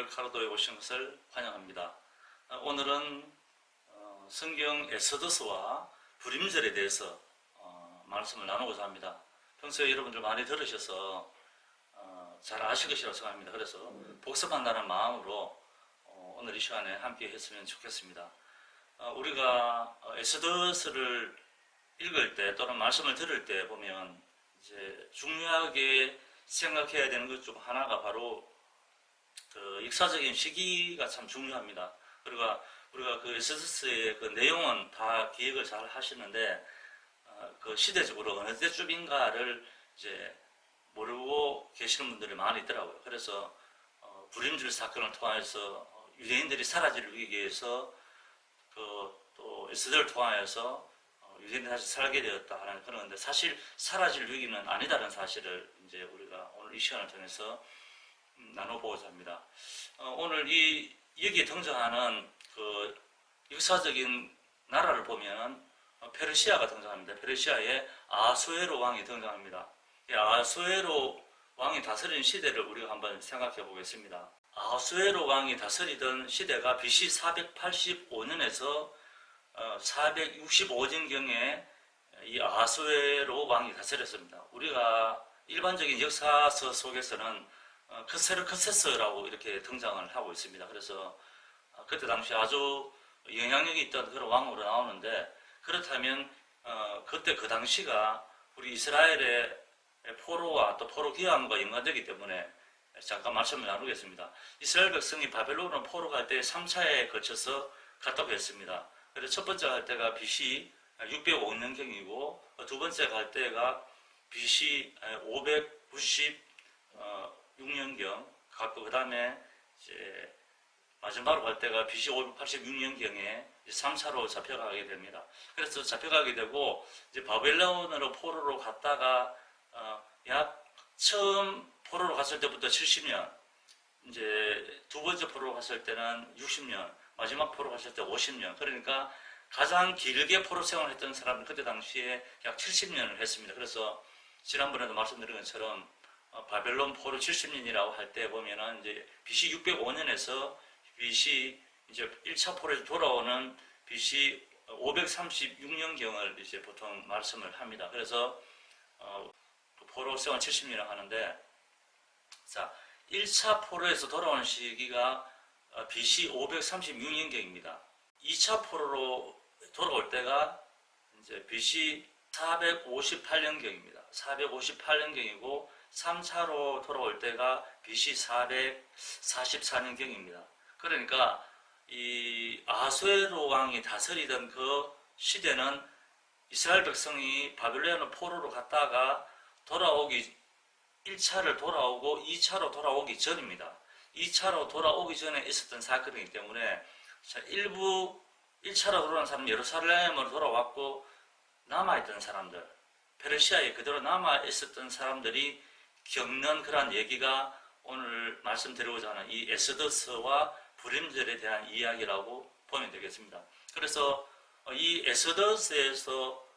벌카르도에 오신 것을 환영합니다. 오늘은 성경 에스더서와 불임절에 대해서 말씀을 나누고자 합니다. 평소에 여러분들 많이 들으셔서 잘 아실 것이라고 생각합니다. 그래서 복습한다는 마음으로 오늘 이 시간에 함께 했으면 좋겠습니다. 우리가 에스더서를 읽을 때 또는 말씀을 들을 때 보면 이제 중요하게 생각해야 되는 것 중 하나가 바로 그 역사적인 시기가 참 중요합니다. 그리고 우리가 그 에스더서의 그 내용은 다 기억을 잘 하시는데 그 시대적으로 어느 때쯤인가를 이제 모르고 계시는 분들이 많이 있더라고요. 그래서 불임절 사건을 통해서 유대인들이 사라지기 위해서 또 에스더를 통하여서 유대인들이 다시 살게 되었다 하는 그런 건데, 사실 사라질 위기는 아니다라는 사실을 이제 우리가 오늘 이 시간을 통해서 나눠보고자 합니다. 오늘 여기에 등장하는 그 역사적인 나라를 보면 페르시아가 등장합니다. 페르시아의 아수에로 왕이 등장합니다. 이 아수에로 왕이 다스리는 시대를 우리가 한번 생각해 보겠습니다. 아수에로 왕이 다스리던 시대가 BC 485년에서 465년경에 이 아수에로 왕이 다스렸습니다. 우리가 일반적인 역사서 속에서는 크세르크세스라고 이렇게 등장을 하고 있습니다. 그래서 그때 당시 아주 영향력이 있던 그런 왕으로 나오는데, 그렇다면 그때 그 당시가 우리 이스라엘의 포로와 또 포로 귀환과 연관되기 때문에 잠깐 말씀을 나누겠습니다. 이스라엘 백성이 바벨론으로 포로 갈 때 3차에 걸쳐서 갔다고 했습니다. 그래서 첫 번째 갈 때가 BC 605년경이고 두 번째 갈 때가 BC 596년경 갔고, 그 다음에 이제 마지막으로 갈 때가 BC 586년경에 3차로 잡혀가게 됩니다. 그래서 잡혀가게 되고 이제 바벨론으로 포로로 갔다가 약 처음 포로로 갔을 때부터 70년, 이제 두 번째 포로로 갔을 때는 60년, 마지막 포로 갔을 때 50년. 그러니까 가장 길게 포로 생활을 했던 사람은 그때 당시에 약 70년을 했습니다. 그래서 지난번에도 말씀드린 것처럼 바벨론 포로 70년이라고 할 때 보면은 이제 BC 605년에서 BC 이제 1차 포로에서 돌아오는 BC 536년경을 이제 보통 말씀을 합니다. 그래서 포로 생활 70년이라고 하는데, 자, 1차 포로에서 돌아오는 시기가 BC 536년경입니다. 2차 포로로 돌아올 때가 이제 BC 458년경입니다. 458년경이고 3차로 돌아올 때가 BC 444년경입니다. 그러니까 이 아수에로 왕이 다스리던 그 시대는 이스라엘 백성이 바벨론으로 포로로 갔다가 돌아오기 1차를 돌아오고 2차로 돌아오기 전입니다. 2차로 돌아오기 전에 있었던 사건이기 때문에 일부 1차로 돌아온 사람 예루살렘으로 돌아왔고 남아있던 사람들, 페르시아에 그대로 남아있었던 사람들이 겪는 그러한 얘기가 오늘 말씀드리고자 하는 이 에스더서와 불임절에 대한 이야기라고 보면 되겠습니다. 그래서 이 에스더서에서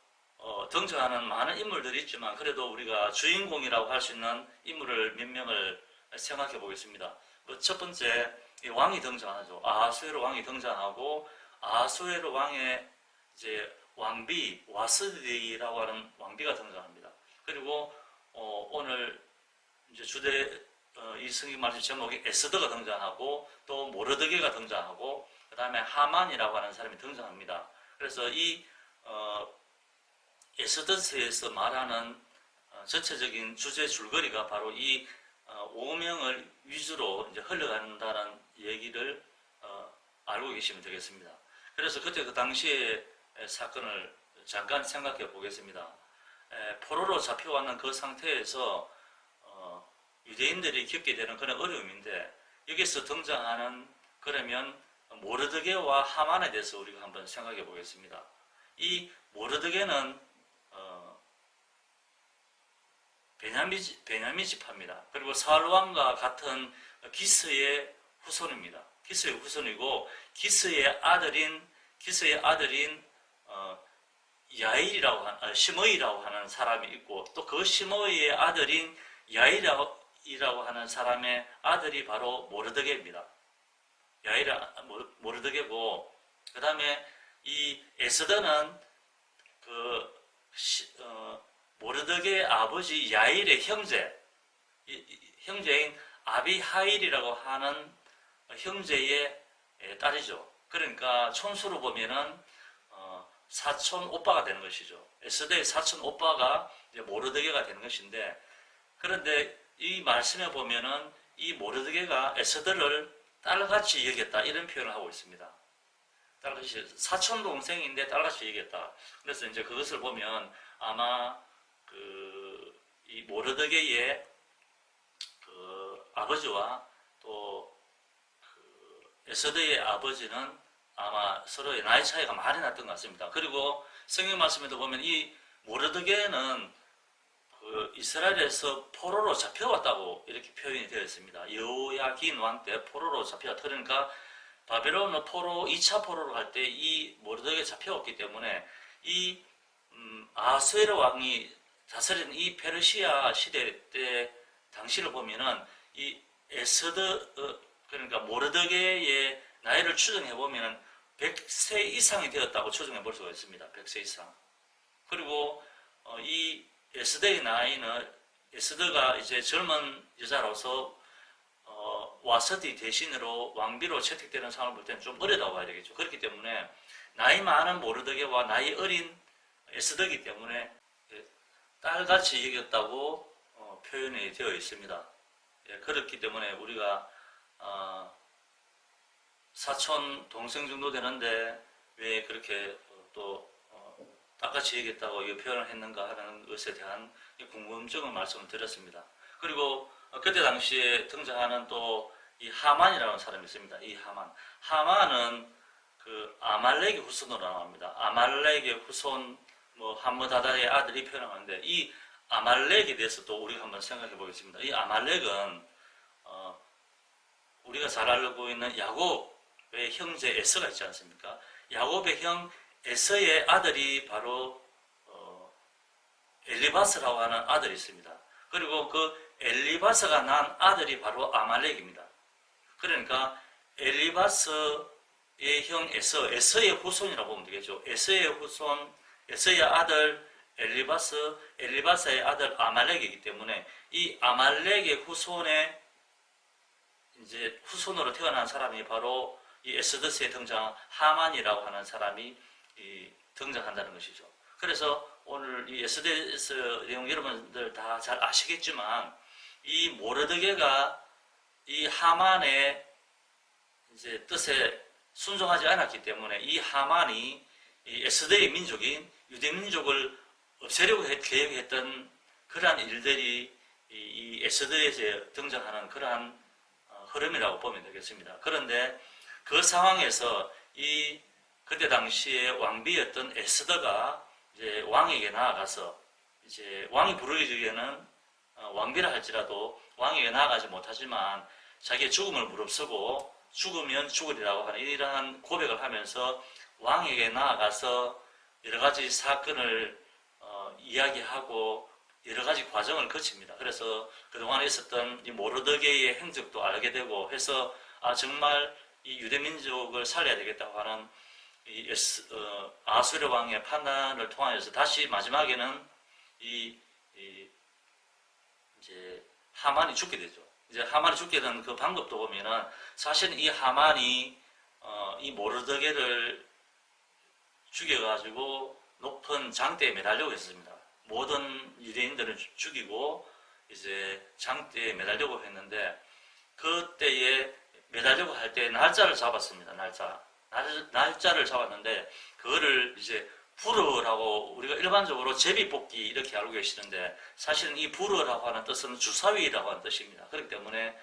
등장하는 많은 인물들이 있지만 그래도 우리가 주인공이라고 할 수 있는 인물을 몇 명을 생각해 보겠습니다. 첫 번째, 이 왕이 등장하죠. 아수에로 왕이 등장하고 아수에로 왕의 이제 왕비 와스디라고 하는 왕비가 등장합니다. 그리고 오늘 이제 이 성경 말씀 제목이 에스더가 등장하고 또 모르드게가 등장하고 그 다음에 하만이라고 하는 사람이 등장합니다. 그래서 이 에스더서에서 말하는 전체적인 주제 줄거리가 바로 이 5명을 위주로 이제 흘러간다는 얘기를 알고 계시면 되겠습니다. 그래서 그때 그 당시의 사건을 잠깐 생각해 보겠습니다. 포로로 잡혀왔는 그 상태에서 유대인들이 겪게 되는 그런 어려움인데, 여기서 등장하는 그러면 모르드게와 하만에 대해서 우리가 한번 생각해 보겠습니다. 이 모르드게는 베냐민 지파입니다. 그리고 사울 왕과 같은 기스의 후손입니다. 기스의 후손이고 기스의 아들인 시므이라고 하는 사람이 있고, 또 그 시므이의 아들인 야일이라고 하는 사람의 아들이 바로 모르드게입니다. 야일의 모르드게고, 그 다음에 이 에스더는 모르드게의 아버지 야일의 형제인 아비하일이라고 하는 형제의 딸이죠. 그러니까 촌수로 보면은 사촌 오빠가 되는 것이죠. 에스더의 사촌 오빠가 이제 모르드게가 되는 것인데, 그런데 이 말씀에 보면은 이 모르드게가 에스더를 딸같이 여겼다, 이런 표현을 하고 있습니다. 딸같이, 사촌 동생인데 딸같이 여겼다. 그래서 이제 그것을 보면 아마 이 모르드게의 아버지와 또 에스더의 아버지는 아마 서로의 나이 차이가 많이 났던 것 같습니다. 그리고 성경 말씀에도 보면 이 모르드게는 이스라엘에서 포로로 잡혀왔다고 이렇게 표현이 되어 있습니다. 여호야긴 왕 때 포로로 잡혀왔다. 그러니까 바벨론 포로 2차 포로로 갈 때 이 모르드게 잡혀왔기 때문에 이 아수에르 왕이 다스린 이 페르시아 시대 때 당시를 보면은 이 에스더 그러니까 모르드게의 나이를 추정해 보면은 100세 이상이 되었다고 추정해 볼 수가 있습니다. 100세 이상. 그리고 이 에스더의 나이는, 에스더가 이제 젊은 여자로서 와서디 대신으로 왕비로 채택되는 상황을 볼 때는 좀 어리다고 봐야 되겠죠. 그렇기 때문에 나이 많은 모르드게와 나이 어린 에스더이기 때문에 딸같이 여겼다고 표현이 되어 있습니다. 그렇기 때문에 우리가 사촌 동생 정도 되는데 왜 그렇게 또 딸같이 여겼다고 이 표현을 했는가 하는 것에 대한 궁금증을 말씀을 드렸습니다. 그리고 그때 당시에 등장하는 또 이 하만이라는 사람이 있습니다. 이 하만은 아말렉의 후손으로 나옵니다. 아말렉의 후손, 함므다다의 아들이 표현하는데, 이 아말렉에 대해서 또 우리가 한번 생각해 보겠습니다. 이 아말렉은 우리가 잘 알고 있는 야곱의 형제 에서가 있지 않습니까? 야곱의 형 에서의 아들이 바로 엘리바스라고 하는 아들이 있습니다. 그리고 그 엘리바스가 난 아들이 바로 아말렉입니다. 그러니까 엘리바스의 형 에서의 후손이라고 보면 되겠죠. 에서의 후손, 에서의 아들 엘리바스의 아들 아말렉이기 때문에 이 아말렉의 후손의 이제 후손으로 태어난 사람이 바로 이 에스더스에 등장한 하만이라고 하는 사람이 등장한다는 것이죠. 그래서 오늘 이 에스더스 내용 여러분들 다 잘 아시겠지만, 이 모르드게가 이 하만의 이제 뜻에 순종하지 않았기 때문에 이 하만이 이 에스더의 민족인 유대 민족을 없애려고 계획했던 그러한 일들이 이 에스더에서 등장하는 그러한 흐름이라고 보면 되겠습니다. 그런데 그 상황에서 그때 당시에 왕비였던 에스더가 이제 왕에게 나아가서, 이제 왕이 부르기에는 왕비라 할지라도 왕에게 나아가지 못하지만 자기의 죽음을 무릅쓰고 죽으면 죽으리라고 하는 이러한 고백을 하면서 왕에게 나아가서 여러 가지 사건을 이야기하고 여러 가지 과정을 거칩니다. 그래서 그동안에 있었던 이 모르드게의 행적도 알게 되고 해서 정말 이 유대민족을 살려야 되겠다고 하는 아수르 왕의 판단을 통하여서 다시 마지막에는 이제 하만이 죽게 되죠. 이제 하만이 죽게 된 그 방법도 보면은 사실은 이 하만이 이 모르드게를 죽여가지고 높은 장대에 매달려고 했습니다. 모든 유대인들을 죽이고 이제 장대에 매달려고 했는데, 그때에 매달려고 할 때 날짜를 잡았습니다. 날짜를 잡았는데 그거를 이제 불어라고, 우리가 일반적으로 제비뽑기 이렇게 알고 계시는데 사실은 이 불어라고 하는 뜻은 주사위라고 하는 뜻입니다. 그렇기 때문에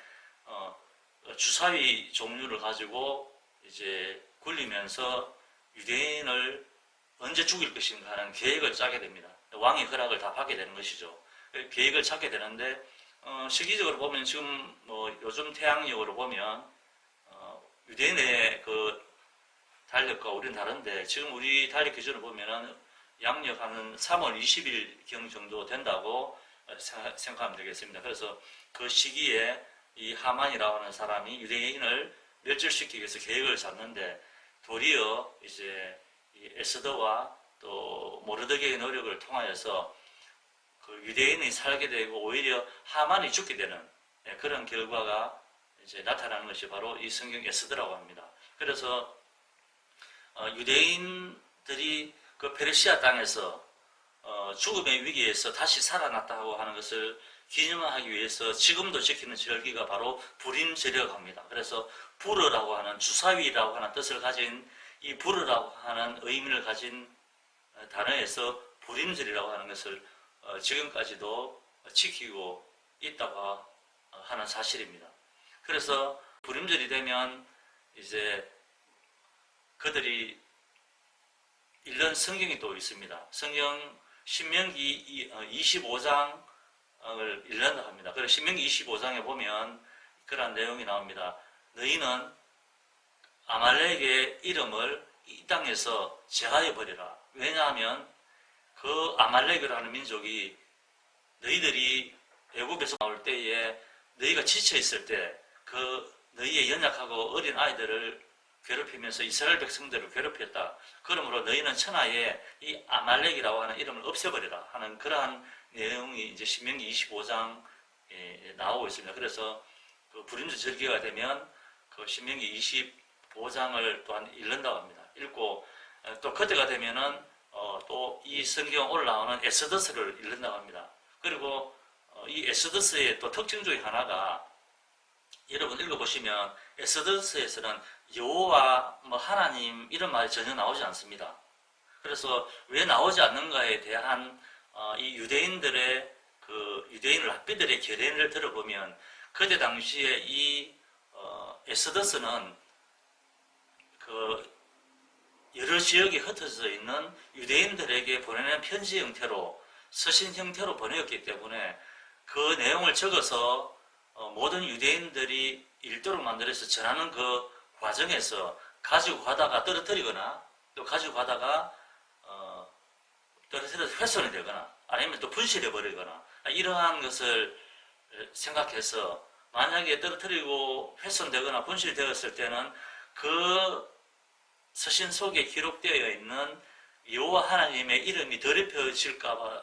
주사위 종류를 가지고 이제 굴리면서 유대인을 언제 죽일 것인가 하는 계획을 짜게 됩니다. 왕의 허락을 다 받게 되는 것이죠. 계획을 찾게 되는데 시기적으로 보면 지금 요즘 태양력으로 보면 유대인의 그 달력과 우리는 다른데, 지금 우리 달력 기준으로 보면은 양력 한 3월 20일경 정도 된다고 생각하면 되겠습니다. 그래서 그 시기에 이 하만이라고 하는 사람이 유대인을 멸절시키기 위해서 계획을 잡는데 도리어 이제 이 에스더와 또 모르드게의 노력을 통하여서 그 유대인이 살게 되고 오히려 하만이 죽게 되는 그런 결과가 이제 나타나는 것이 바로 이 성경 에스더라고 합니다. 그래서 유대인들이 그 페르시아 땅에서 죽음의 위기에서 다시 살아났다고 하는 것을 기념하기 위해서 지금도 지키는 절기가 바로 불임 절이라고 합니다. 그래서 불어라고 하는 주사위라고 하는 뜻을 가진 이 불어라고 하는 의미를 가진 단어에서 불임절이라고 하는 것을 지금까지도 지키고 있다고 하는 사실입니다. 그래서 불임절이 되면 이제 그들이 읽는 성경이 또 있습니다. 성경 신명기 25장을 읽는다 합니다. 그래서 신명기 25장에 보면 그런 내용이 나옵니다. 너희는 아말렉의 이름을 이 땅에서 제하여 버리라. 왜냐하면 그 아말렉이라는 민족이 너희들이 애굽에서 나올 때에 너희가 지쳐 있을 때 그 너희의 연약하고 어린 아이들을 괴롭히면서 이스라엘 백성들을 괴롭혔다. 그러므로 너희는 천하에 이 아말렉이라고 하는 이름을 없애버리라 하는 그러한 내용이 이제 신명기 25장에 나오고 있습니다. 그래서 그 불임절 절기가 되면 그 신명기 25장을 또한 읽는다고 합니다. 읽고 또 그때가 되면은 또 이 성경 올라오는 에스더스를 읽는다고 합니다. 그리고 이 에스더스의 또 특징 중에 하나가 여러분 읽어보시면 에스더스에서는 여호와 하나님 이런 말이 전혀 나오지 않습니다. 그래서 왜 나오지 않는가에 대한 이 유대인들의 그 유대인 랍비들의 결례를 들어보면 그때 당시에 이 에스더스는 그 여러 지역에 흩어져 있는 유대인들에게 보내는 편지 형태로 서신 형태로 보내었기 때문에 그 내용을 적어서 모든 유대인들이 읽도록 만들어서 전하는 그 과정에서 가지고 가다가 떨어뜨리거나 또 가지고 가다가 떨어뜨려서 훼손이 되거나 아니면 또 분실해 버리거나 이러한 것을 생각해서 만약에 떨어뜨리고 훼손되거나 분실되었을 때는 그 서신 속에 기록되어 있는 여호와 하나님의 이름이 더럽혀질까봐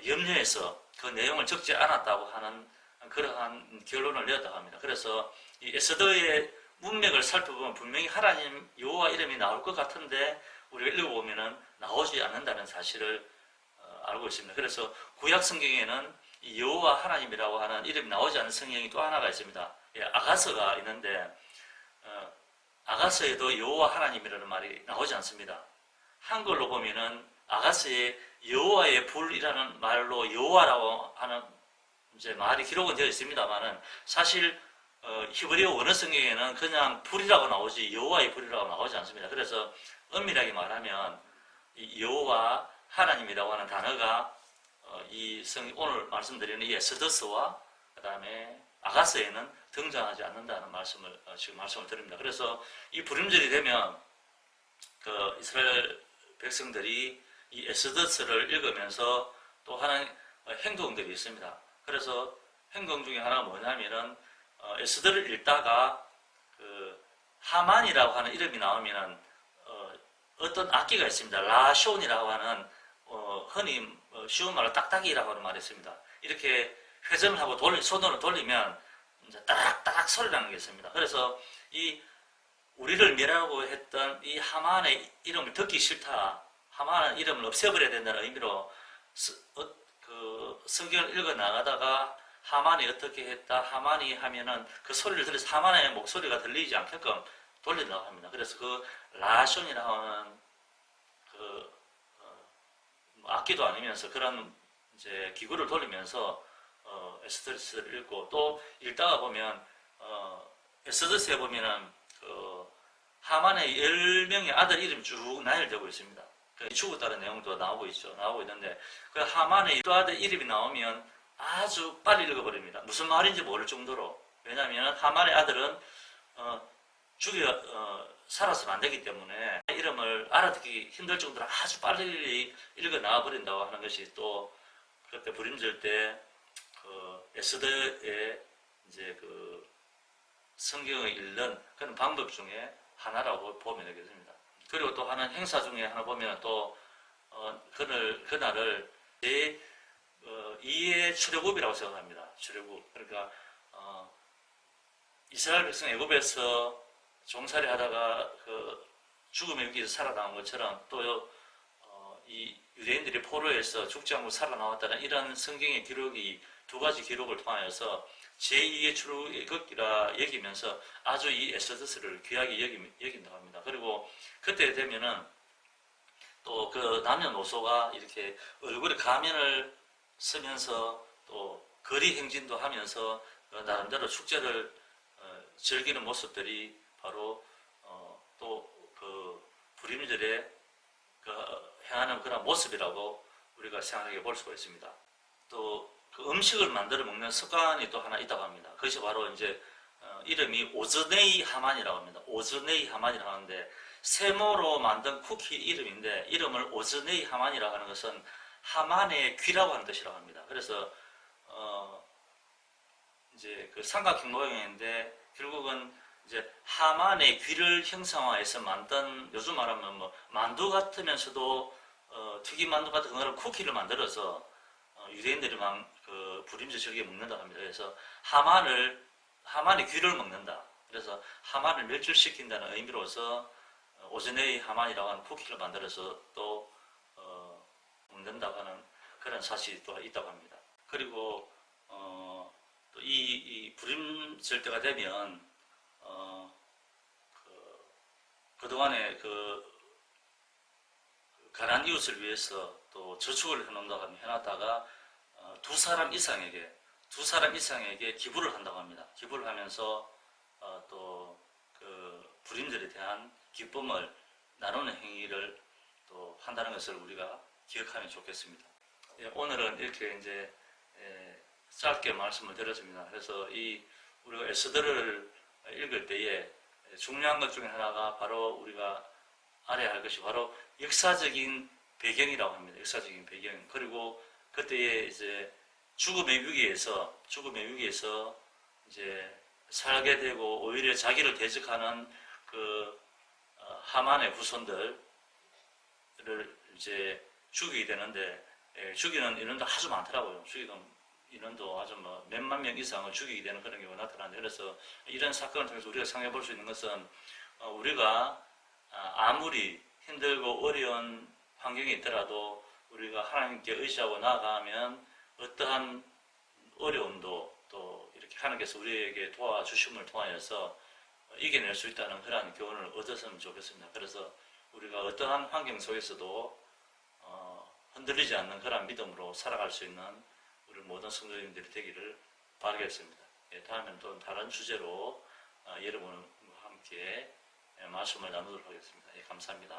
염려해서 그 내용을 적지 않았다고 하는 그러한 결론을 내었다고 합니다. 그래서 이 에스더의 문맥을 살펴보면 분명히 하나님 여호와 이름이 나올 것 같은데 우리가 읽어보면 나오지 않는다는 사실을 알고 있습니다. 그래서 구약 성경에는 이 여호와 하나님이라고 하는 이름이 나오지 않는 성경이 또 하나가 있습니다. 아가서가 있는데 아가서에도 여호와 하나님이라는 말이 나오지 않습니다. 한글로 보면은 아가서에 여호와의 불이라는 말로 여호와라고 하는 이제 말이 기록은 되어 있습니다만은 사실 히브리어 원어 성경에는 그냥 불이라고 나오지 여호와의 불이라고 나오지 않습니다. 그래서 엄밀하게 말하면 이 여호와 하나님이라고 하는 단어가 오늘 말씀드리는 이 에스더스와 그 다음에 아가서에는 등장하지 않는다는 말씀을 지금 말씀을 드립니다. 그래서 이 불임절이 되면 그 이스라엘 백성들이 이 에스더스를 읽으면서 또 하는 행동들이 있습니다. 그래서 행동 중에 하나가 뭐냐면은 에스더를 읽다가 그 하만이라고 하는 이름이 나오면은 어떤 악기가 있습니다. 라숀이라고 하는 흔히 쉬운 말로 딱딱이라고 하는 말이 있습니다. 이렇게 회전을 하고 손으로 돌리면 이제 따닥따닥 소리 나는 게 있습니다. 그래서 이 우리를 멸하고 했던 이 하만의 이름을 듣기 싫다. 하만의 이름을 없애버려야 된다는 의미로 그 성경을 읽어 나가다가 하만이 어떻게 했다. 하만이 하면은 그 소리를 들어서 하만의 목소리가 들리지 않게끔 돌린다고 합니다. 그래서 그 라숀이라고 하는 그 악기도 아니면서 그런 이제 기구를 돌리면서 에스더스를 읽고 또 읽다가 보면 에스더스에 보면은 그 하만의 10명의 아들 이름이 쭉 나열되고 있습니다. 죽었다는 내용도 나오고 있죠. 나오고 있는데 그 하만의 또 아들 이름이 나오면 아주 빨리 읽어버립니다. 무슨 말인지 모를 정도로. 왜냐하면 하만의 아들은 살았으면 안 되기 때문에 이름을 알아듣기 힘들 정도로 아주 빨리 읽어 나와 버린다고 하는 것이 또 그때 불임절 때 그 에스더의 이제 그 성경을 읽는 그런 방법 중에 하나라고 보면 되겠습니다. 그리고 또 하는 행사 중에 하나 보면 또 그날을 제2의 출애굽이라고 생각합니다. 출애굽. 그러니까 이스라엘 백성 애굽에서 종살이 하다가 그 죽음의 위기에서 살아나온 것처럼 또 이 유대인들이 포로에서 죽지 않고 살아나왔다는 이런 성경의 기록이 두 가지 기록을 통하여서 제2의 출애굽이라 여기면서 아주 이 엑소더스를 귀하게 여긴다고 합니다. 그리고 그때 되면은 또 그 남녀노소가 이렇게 얼굴에 가면을 쓰면서 또 거리 행진도 하면서 나름대로 축제를 즐기는 모습들이 바로 또 그 불임절에 행하는 그런 모습이라고 우리가 생각해 볼 수가 있습니다. 또 그 음식을 만들어 먹는 습관이 또 하나 있다고 합니다. 그것이 바로 이제 이름이 오즈네이 하만이라고 합니다. 오즈네이 하만이라고 하는데 세모로 만든 쿠키 이름인데 이름을 오즈네이 하만이라고 하는 것은 하만의 귀라고 하는 뜻이라고 합니다. 그래서 이제 그 삼각형 모양인데 결국은 이제 하만의 귀를 형상화해서 만든 요즘 말하면 뭐 만두 같으면서도 튀김 만두 같은 그런 쿠키를 만들어서 유대인들이 막 그 불임절 즐겨 먹는다고 합니다. 그래서 하만의 귀를 먹는다. 그래서 하만을 멸절시킨다는 의미로서 오즈네이 하만이라고 하는 쿠키를 만들어서 또 먹는다고 하는 그런 사실이 또 있다고 합니다. 그리고 또 이 불임절 때가 되면 그동안에 가난한 이웃을 위해서 또 저축을 해놨다가 두 사람 이상에게 기부를 한다고 합니다. 기부를 하면서 또 그 불임절에 대한 기쁨을 나누는 행위를 또 한다는 것을 우리가 기억하면 좋겠습니다. 오늘은 이렇게 이제 짧게 말씀을 드렸습니다. 그래서 우리가 에스더를 읽을 때에 중요한 것 중에 하나가 바로 우리가 알아야 할 것이 바로 역사적인 배경이라고 합니다. 역사적인 배경. 그리고 그때에 이제 죽음의 위기에서 이제 살게 되고 오히려 자기를 대적하는 그 하만의 후손들을 이제 죽이게 되는데 죽이는 인원도 아주 많더라고요. 죽이는 인원도 아주 뭐 몇만 명 이상을 죽이게 되는 그런 경우가 나타나는데 그래서 이런 사건을 통해서 우리가 생각해 볼 수 있는 것은 우리가 아무리 힘들고 어려운 환경에 있더라도 우리가 하나님께 의지하고 나아가면 어떠한 어려움도 또 이렇게 하나님께서 우리에게 도와주심을 통하여서 이겨낼 수 있다는 그런 교훈을 얻었으면 좋겠습니다. 그래서 우리가 어떠한 환경 속에서도 흔들리지 않는 그런 믿음으로 살아갈 수 있는 우리 모든 성도님들이 되기를 바라겠습니다. 다음에는 또 다른 주제로 여러분과 함께 말씀을 나누도록 하겠습니다. 감사합니다.